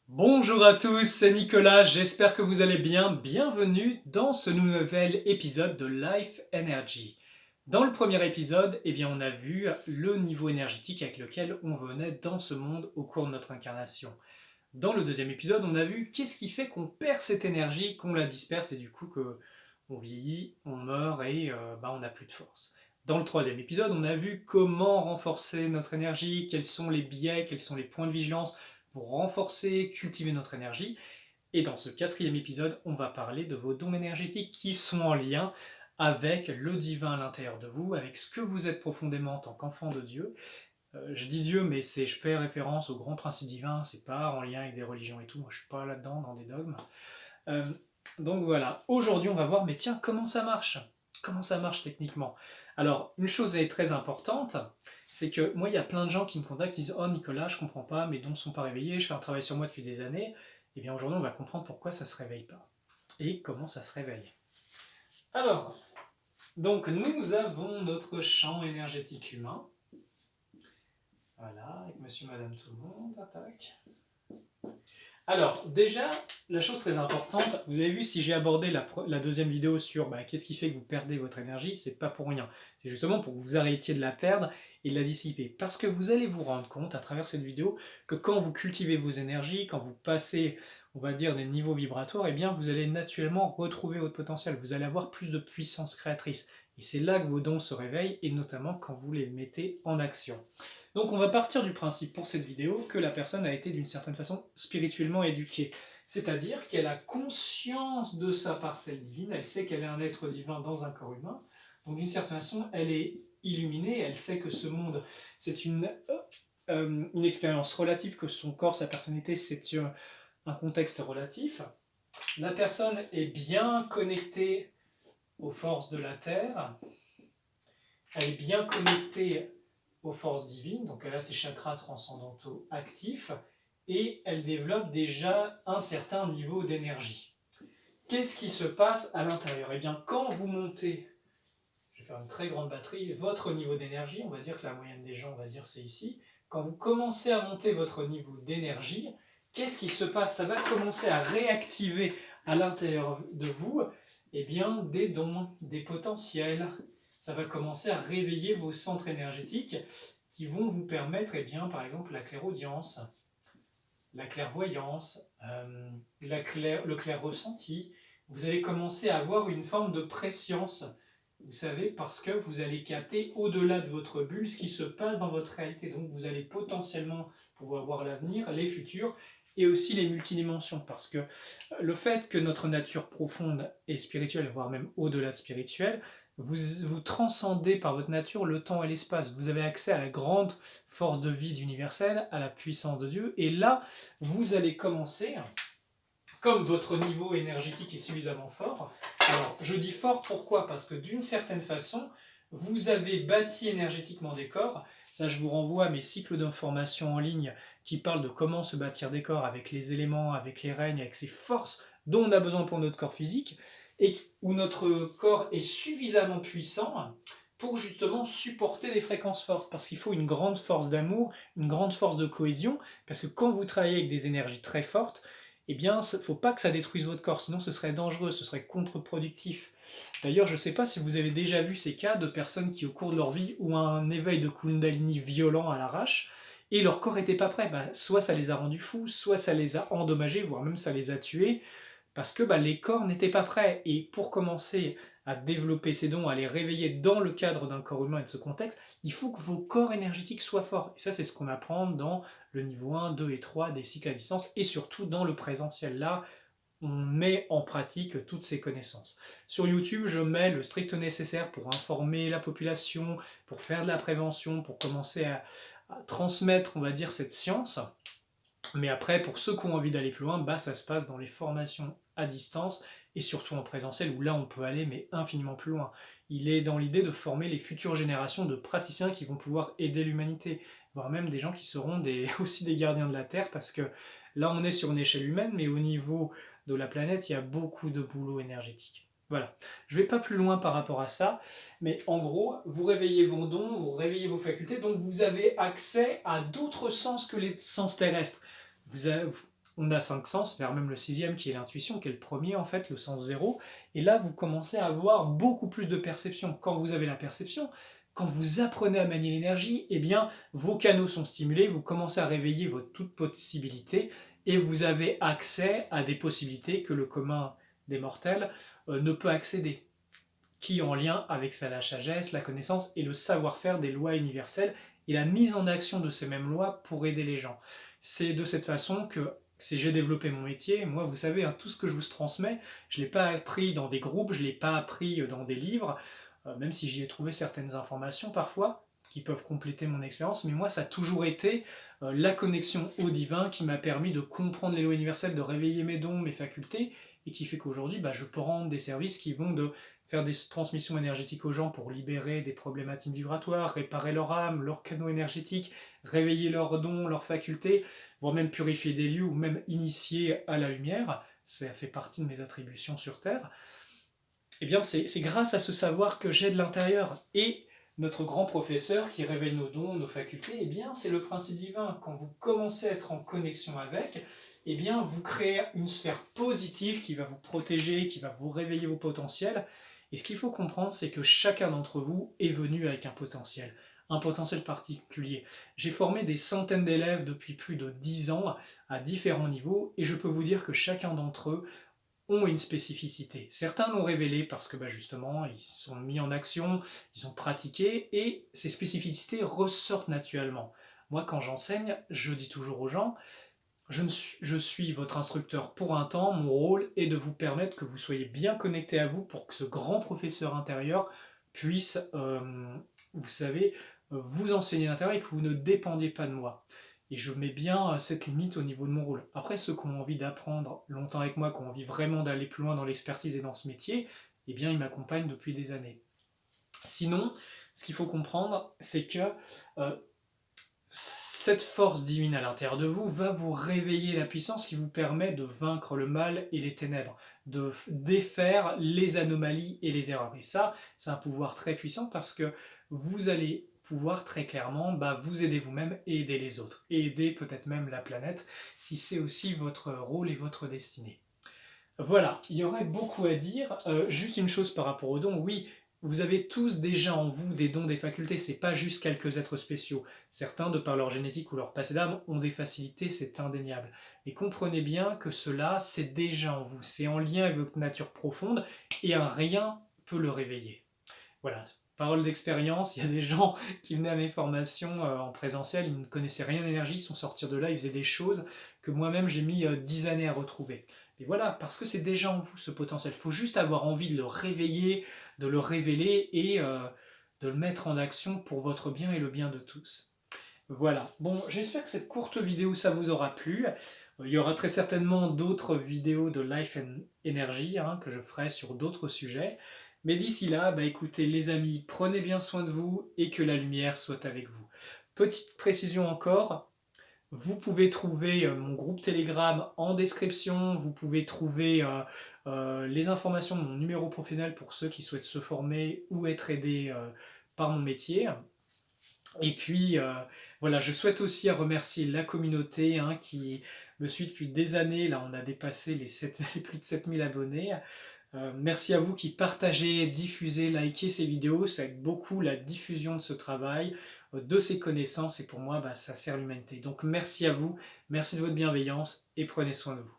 Bonjour à tous, c'est Nicolas, j'espère que vous allez bien. Bienvenue dans ce nouvel épisode de Life Energy. Dans le premier épisode, on a vu le niveau énergétique avec lequel on venait dans ce monde au cours de notre incarnation. Dans le deuxième épisode, on a vu qu'est-ce qui fait qu'on perd cette énergie, qu'on la disperse et du coup qu'on vieillit, on meurt et on n'a plus de force. Dans le troisième épisode, on a vu comment renforcer notre énergie, quels sont les biais, quels sont les points de vigilance pour renforcer, cultiver notre énergie. Et dans ce quatrième épisode, on va parler de vos dons énergétiques qui sont en lien avec le divin à l'intérieur de vous, avec ce que vous êtes profondément en tant qu'enfant de Dieu. Je dis Dieu, mais je fais référence au grand principe divin, c'est pas en lien avec des religions et tout, moi je suis pas là-dedans, dans des dogmes. Euh, donc voilà, aujourd'hui on va voir, mais tiens, comment ça marche? Comment ça marche techniquement? Alors, une chose est très importante, c'est que moi, il y a plein de gens qui me contactent, qui disent «Oh Nicolas, je comprends pas, mes dons ne sont pas réveillés, je fais un travail sur moi depuis des années». Et bien aujourd'hui, on va comprendre pourquoi ça ne se réveille pas et comment ça se réveille. Alors, donc nous avons notre champ énergétique humain. Voilà, avec monsieur, madame, tout le monde, attaque. Alors, déjà, la chose très importante, vous avez vu si j'ai abordé la deuxième vidéo sur qu'est-ce qui fait que vous perdez votre énergie, c'est pas pour rien. C'est justement pour que vous arrêtiez de la perdre et de la dissiper. Parce que vous allez vous rendre compte à travers cette vidéo que quand vous cultivez vos énergies, quand vous passez, on va dire, des niveaux vibratoires, eh bien vous allez naturellement retrouver votre potentiel. Vous allez avoir plus de puissance créatrice. Et c'est là que vos dons se réveillent, et notamment quand vous les mettez en action. Donc on va partir du principe pour cette vidéo que la personne a été d'une certaine façon spirituellement éduquée. C'est-à-dire qu'elle a conscience de sa parcelle divine, elle sait qu'elle est un être divin dans un corps humain, donc d'une certaine façon elle est illuminée, elle sait que ce monde c'est une expérience relative, que son corps, sa personnalité c'est un contexte relatif. La personne est bien connectée aux forces de la Terre, elle est bien connectée aux forces divines, donc elle a ses chakras transcendantaux actifs, et elle développe déjà un certain niveau d'énergie. Qu'est-ce qui se passe à l'intérieur? Eh bien, quand vous montez, je vais faire une très grande batterie, votre niveau d'énergie, on va dire que la moyenne des gens, on va dire c'est ici, quand vous commencez à monter votre niveau d'énergie, qu'est-ce qui se passe? Ça va commencer à réactiver à l'intérieur de vous des dons, des potentiels. Ça va commencer à réveiller vos centres énergétiques qui vont vous permettre, par exemple, la clairaudience, la clairvoyance, le clair ressenti. Vous allez commencer à avoir une forme de préscience, vous savez, parce que vous allez capter au-delà de votre bulle ce qui se passe dans votre réalité. Donc vous allez potentiellement pouvoir voir l'avenir, les futurs, et aussi les multidimensions, parce que le fait que notre nature profonde est spirituelle, voire même au-delà de spirituelle, vous transcendez par votre nature le temps et l'espace. Vous avez accès à la grande force de vie universelle, à la puissance de Dieu, et là, vous allez commencer, comme votre niveau énergétique est suffisamment fort. Alors, je dis fort pourquoi? Parce que d'une certaine façon, vous avez bâti énergétiquement des corps. Ça, je vous renvoie à mes cycles d'information en ligne qui parlent de comment se bâtir des corps avec les éléments, avec les règnes, avec ces forces dont on a besoin pour notre corps physique, et où notre corps est suffisamment puissant pour justement supporter des fréquences fortes, parce qu'il faut une grande force d'amour, une grande force de cohésion, parce que quand vous travaillez avec des énergies très fortes, il ne faut pas que ça détruise votre corps, sinon ce serait dangereux, ce serait contre-productif. D'ailleurs, je ne sais pas si vous avez déjà vu ces cas de personnes qui, au cours de leur vie, ont un éveil de Kundalini violent à l'arrache, et leur corps n'était pas prêt. Soit ça les a rendus fous, soit ça les a endommagés, voire même ça les a tués, parce que les corps n'étaient pas prêts. Et pour commencer à développer ces dons, à les réveiller dans le cadre d'un corps humain et de ce contexte, il faut que vos corps énergétiques soient forts. Et ça, c'est ce qu'on apprend dans le niveau 1, 2 et 3 des cycles à distance, et surtout dans le présentiel. Là, on met en pratique toutes ces connaissances. Sur YouTube, je mets le strict nécessaire pour informer la population, pour faire de la prévention, pour commencer à transmettre, on va dire, cette science. Mais après, pour ceux qui ont envie d'aller plus loin, ça se passe dans les formations à distance et surtout en présentiel, où là on peut aller mais infiniment plus loin. Il est dans l'idée de former les futures générations de praticiens qui vont pouvoir aider l'humanité, voire même des gens qui seront aussi des gardiens de la Terre, parce que là on est sur une échelle humaine, mais au niveau de la planète, il y a beaucoup de boulot énergétique. Voilà, je ne vais pas plus loin par rapport à ça, mais en gros, vous réveillez vos dons, vous réveillez vos facultés, donc vous avez accès à d'autres sens que les sens terrestres. Vous avez, On a 5 sens, vers même le sixième qui est l'intuition, qui est le premier en fait, le sens zéro. Et là, vous commencez à avoir beaucoup plus de perception. Quand vous avez la perception, quand vous apprenez à manier l'énergie, eh bien, vos canaux sont stimulés, vous commencez à réveiller votre toute possibilité et vous avez accès à des possibilités que le commun des mortels ne peut accéder, qui est en lien avec ça, la sagesse, la connaissance et le savoir-faire des lois universelles et la mise en action de ces mêmes lois pour aider les gens. C'est de cette façon que si j'ai développé mon métier, moi vous savez, tout ce que je vous transmets, je ne l'ai pas appris dans des groupes, je ne l'ai pas appris dans des livres, même si j'y ai trouvé certaines informations parfois qui peuvent compléter mon expérience, mais moi ça a toujours été la connexion au divin qui m'a permis de comprendre les lois universelles, de réveiller mes dons, mes facultés, et qui fait qu'aujourd'hui je peux rendre des services qui vont de faire des transmissions énergétiques aux gens pour libérer des problématiques vibratoires, réparer leur âme, leur canaux énergétiques, réveiller leurs dons, leurs facultés, voire même purifier des lieux ou même initier à la lumière. Ça fait partie de mes attributions sur Terre. Eh bien, c'est grâce à ce savoir que j'ai de l'intérieur. Et notre grand professeur qui révèle nos dons, nos facultés, eh bien, c'est le principe divin. Quand vous commencez à être en connexion avec, eh bien, vous créez une sphère positive qui va vous protéger, qui va vous réveiller vos potentiels. Et ce qu'il faut comprendre, c'est que chacun d'entre vous est venu avec un potentiel particulier. J'ai formé des centaines d'élèves depuis plus de 10 ans à différents niveaux, et je peux vous dire que chacun d'entre eux ont une spécificité. Certains l'ont révélé parce que justement, ils sont mis en action, ils ont pratiqué, et ces spécificités ressortent naturellement. Moi, quand j'enseigne, je dis toujours aux gens, je suis votre instructeur pour un temps, mon rôle est de vous permettre que vous soyez bien connecté à vous pour que ce grand professeur intérieur puisse, vous savez, vous enseigner l'intérieur et que vous ne dépendiez pas de moi. Et je mets bien cette limite au niveau de mon rôle. Après, ceux qui ont envie d'apprendre longtemps avec moi, qui ont envie vraiment d'aller plus loin dans l'expertise et dans ce métier, eh bien, ils m'accompagnent depuis des années. Sinon, ce qu'il faut comprendre, c'est que cette force divine à l'intérieur de vous va vous réveiller la puissance qui vous permet de vaincre le mal et les ténèbres, de défaire les anomalies et les erreurs. Et ça, c'est un pouvoir très puissant parce que vous allez pouvoir très clairement vous aider vous-même et aider les autres, et aider peut-être même la planète, si c'est aussi votre rôle et votre destinée. Voilà, il y aurait beaucoup à dire. Juste une chose par rapport aux dons, oui, vous avez tous déjà en vous des dons, des facultés, c'est pas juste quelques êtres spéciaux. Certains, de par leur génétique ou leur passé d'âme, ont des facilités, c'est indéniable. Mais comprenez bien que cela, c'est déjà en vous, c'est en lien avec votre nature profonde, et un rien peut le réveiller. Voilà, parole d'expérience, il y a des gens qui venaient à mes formations en présentiel, ils ne connaissaient rien d'énergie, ils sont sortis de là, ils faisaient des choses que moi-même j'ai mis 10 années à retrouver. Et voilà, parce que c'est déjà en vous ce potentiel. Il faut juste avoir envie de le réveiller, de le révéler et de le mettre en action pour votre bien et le bien de tous. Voilà, bon, j'espère que cette courte vidéo, ça vous aura plu. Il y aura très certainement d'autres vidéos de Life and Energy que je ferai sur d'autres sujets. Mais d'ici là, écoutez les amis, prenez bien soin de vous et que la lumière soit avec vous. Petite précision encore, vous pouvez trouver mon groupe Telegram en description, vous pouvez trouver les informations de mon numéro professionnel pour ceux qui souhaitent se former ou être aidés par mon métier. Et puis voilà, je souhaite aussi remercier la communauté qui me suit depuis des années. Là, on a dépassé les plus de 7000 abonnés. Merci à vous qui partagez, diffusez, likez ces vidéos, ça aide beaucoup la diffusion de ce travail, de ces connaissances, et pour moi, ça sert l'humanité. Donc merci à vous, merci de votre bienveillance, et prenez soin de vous.